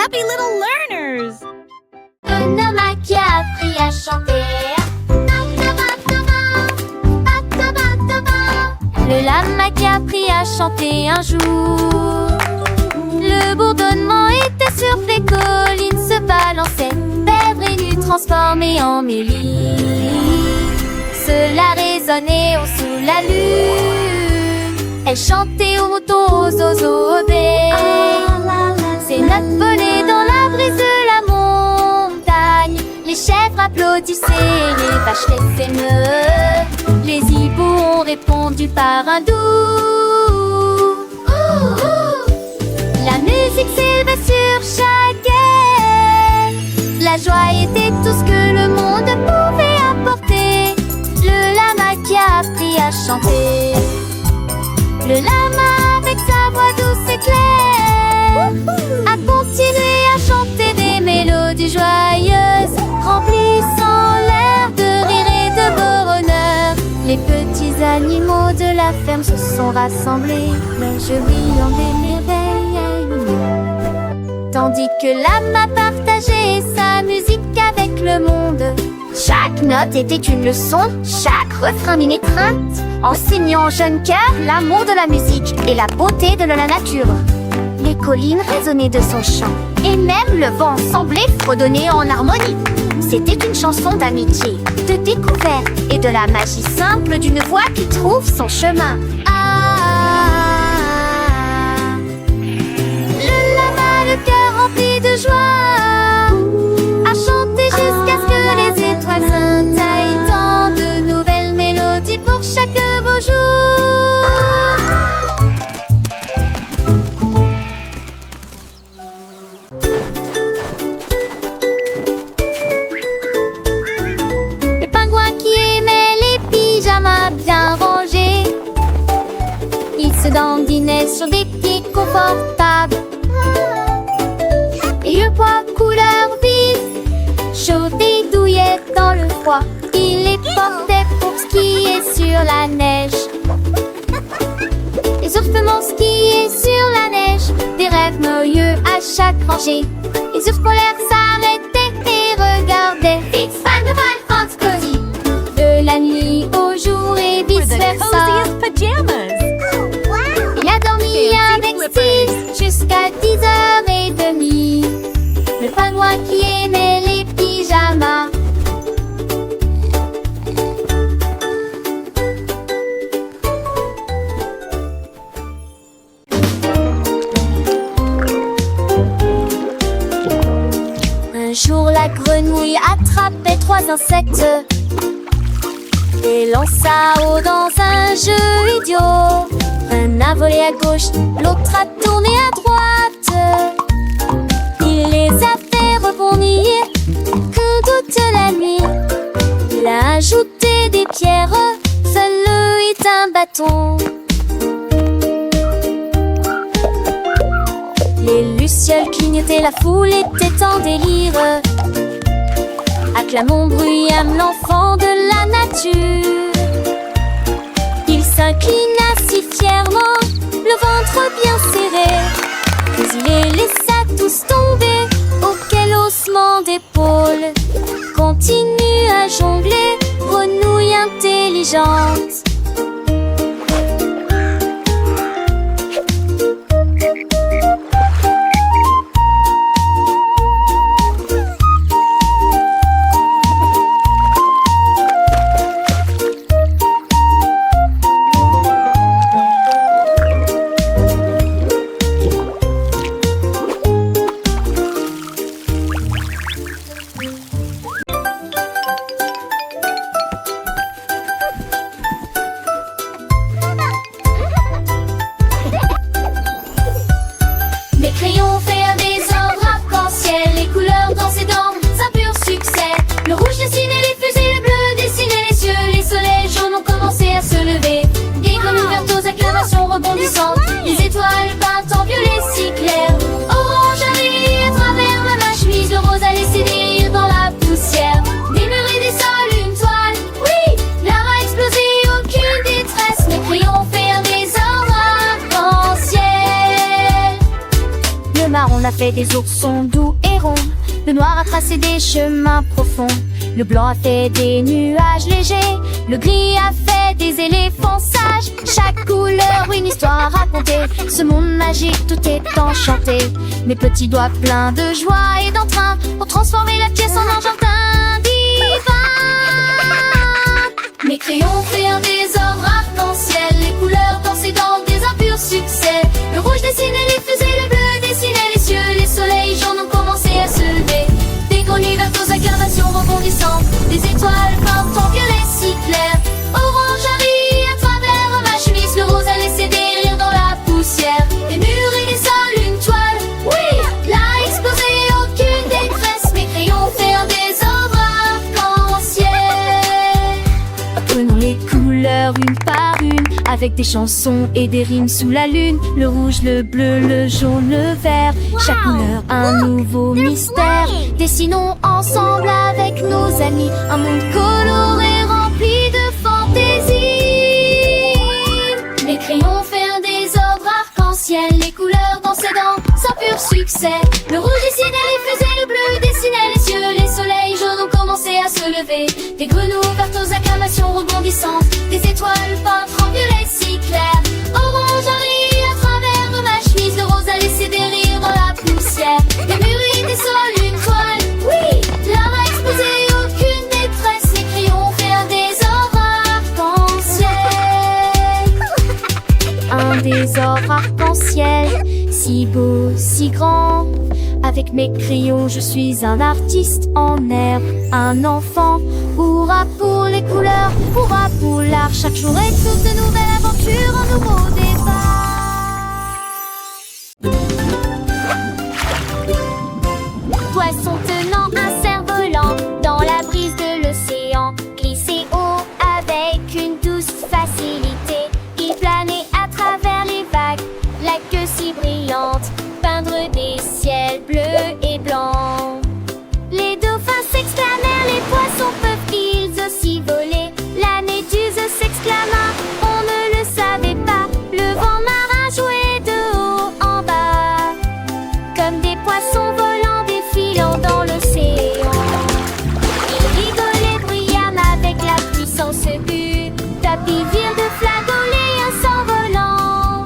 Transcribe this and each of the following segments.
happy little learners! Un homme qui a appris à chanter. Le lama qui a appris à chanter un jour. Le bourdonnement était sur les collines, se balançait, pèbre et nu transformé en mélodie. Cela résonnait sous la lune. Elle chantait au mouton, aux oiseaux, au dé. Ses notes volaient dans la brise de la montagne. Les chèvres applaudissaient, les vaches laissaient me. Les hiboux ont répondu par un doux. La musique s'élevait sur chaque aile. La joie était tout ce que le monde pouvait apporter. Le lama qui a appris à chanter. Le lama avec sa voix douce et claire a continué à chanter des mélodies joyeuses, remplissant l'air de rire et de bonheur. Les petits animaux de la ferme se sont rassemblés, leurs jeux brillants des merveilles, tandis que l'âme partageait sa musique avec le monde. Chaque note était une leçon, chaque refrain une étreinte, enseignant aux jeunes cœurs l'amour de la musique et la beauté de la nature. Les collines résonnaient de son chant, et même le vent semblait fredonner en harmonie. C'était une chanson d'amitié, de découverte et de la magie simple d'une voix qui trouve son chemin. Le lama, le cœur rempli de joie, a chanté jusqu'à ce que les étoiles scintillent. Tant de nouvelles mélodies pour chaque beau jour. Le pingouin qui aimait les pyjamas bien rangés, il se dandinait sur des pieds confortables. Et le poids couleur vive, chaud et douillet dans le froid, il les portait pour skier sur la neige. Les ours faisaient skier sur la neige, des rêves merveilleux à chaque rangée. Les ours polaires s'arrêtaient et regardaient. It's fun to find Aunt Cozy. De la nuit au jour et vice versa. Il a dormi avec Steve jusqu'à 10h30. Le pingouin qui aimait les pyjamas. Un jour, la grenouille attrapait 3 insectes et lança haut dans un jeu idiot. Un a volé à gauche, l'autre a tourné à droite. Il les a fait rebondir que toute la nuit. Il a ajouté des pierres, seul est un bâton. Les lucioles clignotaient, la foule était en délire. Acclamons bruyamment l'enfant de la nature. Il s'inclina si fièrement, le ventre bien serré, puis il les laissa tous tomber. Oh, quel haussement d'épaule! Continue à jongler, grenouille intelligente. a fait des oursons doux et ronds. Le noir a tracé des chemins profonds. Le blanc a fait des nuages légers. Le gris a fait des éléphants sages. Chaque couleur une histoire à raconter. Ce monde magique tout est enchanté. Mes petits doigts pleins de joie et d'entrain ont transformé la pièce en un jardin divin. Mes crayons créent un désordre arc-en-ciel. Les couleurs dansaient dans des impurs succès. Le rouge dessinait les fusées, le bleu dessinait les cieux. Les soleils jaunes ont commencé à se lever. Des grenouilles vertes aux incarnations rebondissantes. Des étoiles peintes en violet si clair. Orange arrive à travers ma chemise. Le rose a laissé des rires dans la poussière. Des murs et des sols, une toile. Oui, l'a explosé, aucune détresse. Mes crayons fait un désordre arc-en-ciel. Apprenons les couleurs une par une, avec des chansons et des rimes sous la lune. Le rouge, le bleu, le jaune, le vert. Chaque couleur un nouveau mystère. Dessinons ensemble avec nos amis un monde coloré rempli de fantaisie. Les crayons fait un désordre arc-en-ciel. Les couleurs dansaient dans un pur succès. Le rouge dessinait les fusées, le bleu dessinait les cieux. Les soleils jaunes ont commencé à se lever. Des grenouilles vertes aux acclamations rebondissantes. Des étoiles peintes en violet si clair. Orange arrive à travers ma chemise. Le rose a laissé des rires dans la poussière. Des murs et des sols, une toile. Oui, l'art a explosé, aucune détresse. Les crayons fait un désordre arc-en-ciel. Un désordre arc-en-ciel, si beau, si grand. Avec mes crayons, je suis un artiste en herbe, un enfant. Hurrah pour les couleurs, hurrah pour l'art. Chaque jour est toute de nouvelles aventures, un nouveau départ. Poisson tenant un cerf-volant dans la brise de l'océan, glisser haut avec une douce facilité. Il planait à travers les vagues, la queue si brillante, peindre des ciels bleus et blancs. Les dauphins s'exclamèrent, les poissons peuvent-ils aussi voler? La méduse s'exclama, on ne le savait pas. Le vent marin jouait de haut en bas, comme des poissons volants défilant dans l'océan. Ils rigolaient bruyamment avec la puissance du tapis vire de flageolets, un s'envolant.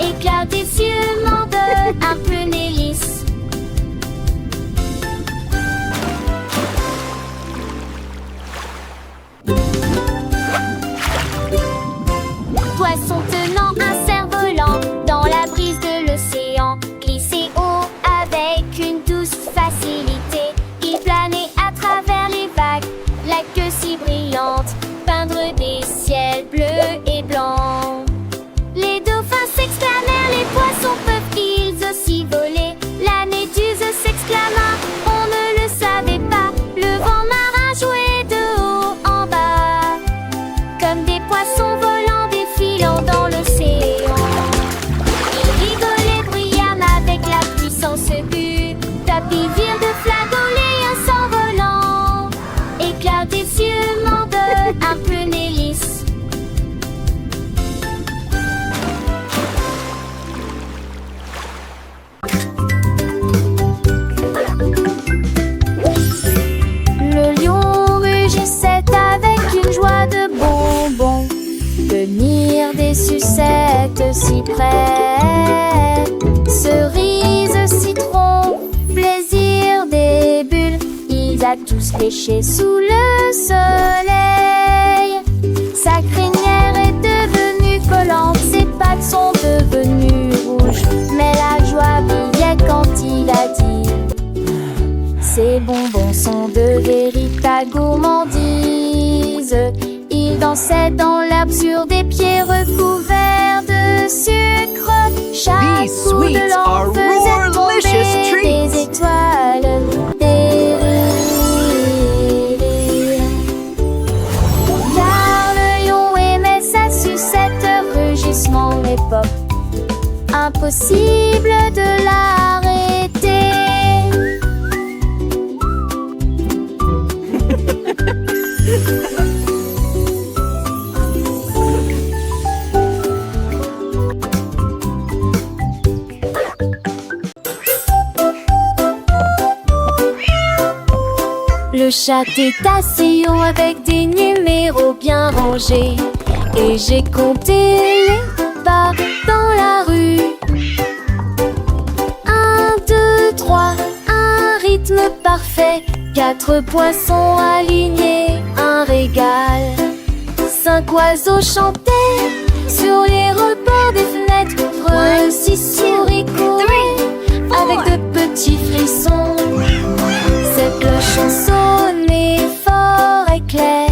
Éclat des cieux m'en donne un peu n'hélice. Poisson tenant un cerf-volant dans la brise de l'océan, glisser haut avec une douce facilité. Il planait à travers les vagues, la queue si brillante, peindre des ciels bleus et blancs. Les dauphins s'exclamèrent, les poissons peuvent-ils aussi voler? La méduse s'exclama, on ne le savait pas. Le vent marin jouait de haut en bas, comme des poissons volants défilant dans l'océan. Ils rigolaient bruyamment avec la puissance du tapis vire de flageolets, un s'envolant. Éclat des cieux m'en donne un peu n'hélice. Le lion rugissait avec une joie de bonbons, tenir des sucettes si près. Cerises, citron, plaisir des bulles, il a tous léché sous le soleil. Sa crinière est devenue collante, ses pattes sont devenues rouges, mais la joie brillait quand il a dit: ces bonbons sont de véritables gourmandises. Il dansait dans l'herbe sur des pieds recouverts de sucre. Chaque These coup de sweets are lampe faisait delicious tomber treats. des étoiles, des rires. Car le lion aimait sa sucette, rugissement et pop. Impossible de l'arrêter. Le chat est assis haut avec des numéros bien rangés. Et j'ai compté les pas dans la rue. 1, 2, 3, un rythme parfait. 4 poissons alignés, un régal. 5 oiseaux chantaient sur les rebords des fenêtres. 6 souris couraient avec de petits frissons. 7 cloches sonnaient fort et clair.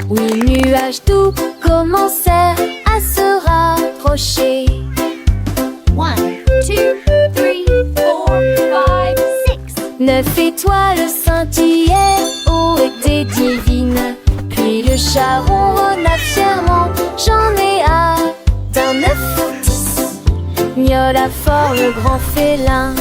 8 nuages doux commencèrent à se rapprocher. 1, 2, 3, 4, 5, 6. 9 étoiles scintillaient, oh étaient divines. Puis le chat ronronna fièrement, j'en ai hâte d'un 9 ou 10. Miaula fort le grand félin.